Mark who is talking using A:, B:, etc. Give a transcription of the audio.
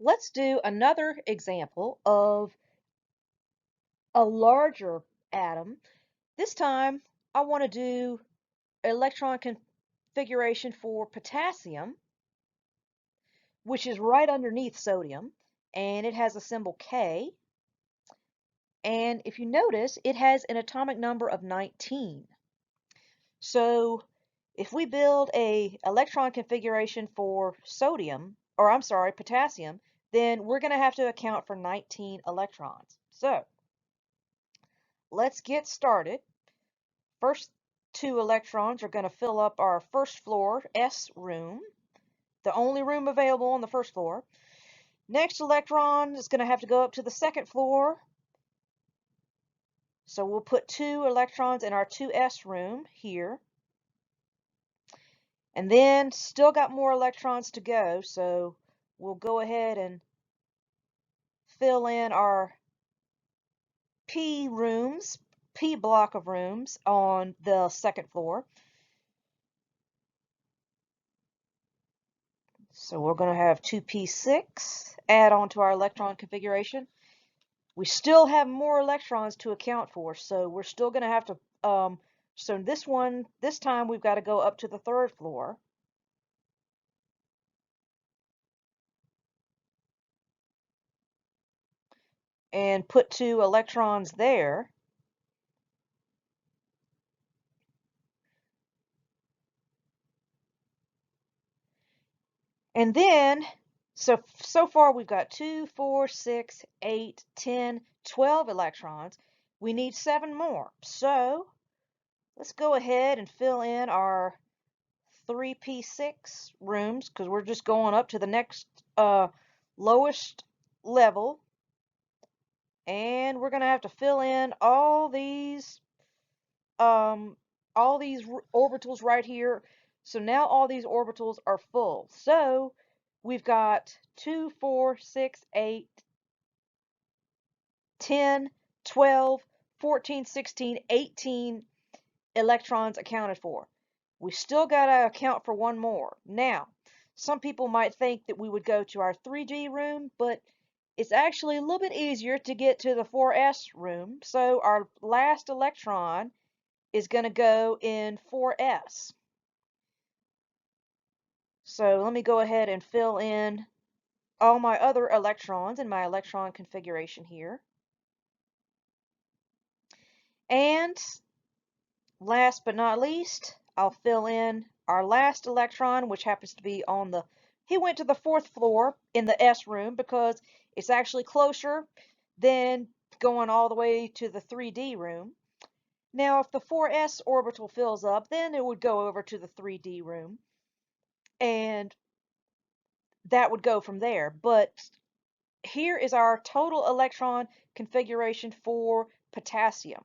A: Let's do another example of a larger atom. This time, I want to do electron configuration for potassium, which is right underneath sodium, and it has a symbol K. And if you notice, it has an atomic number of 19. So if we build a electron configuration for sodium, or I'm sorry, potassium, then we're going to have to account for 19 electrons. So let's get started. First two electrons are going to fill up our first floor S room, the only room available on the first floor. Next electron is going to have to go up to the second floor. So we'll put 2 electrons in our 2s room here. And then still got more electrons to go, so we'll go ahead and fill in our P rooms, P block of rooms on the second floor. So we're going to have 2p6 add on to our electron configuration. We still have more electrons to account for, so we're still going to have to, so this time we've got to go up to the third floor. And put 2 electrons there. And then, so far we've got 2, 4, 6, 8, 10, 12 electrons. We need 7 more. So let's go ahead and fill in our 3p6 rooms because we're just going up to the next lowest level. And we're going to have to fill in all these orbitals right here. So now all these orbitals are full. So we've got 2, 4, 6, 8, 10, 12, 14, 16, 18 electrons accounted for. We still got to account for one more. Now, some people might think that we would go to our 3D room, but it's actually a little bit easier to get to the 4s room. So our last electron is going to go in 4s. So let me go ahead and fill in all my other electrons in my electron configuration here. And last but not least, I'll fill in our last electron, which happens to be on the, he went to the 4th floor in the S room because it's actually closer than going all the way to the 3D room. Now, if the 4s orbital fills up, then it would go over to the 3D room. And that would go from there. But here is our total electron configuration for potassium.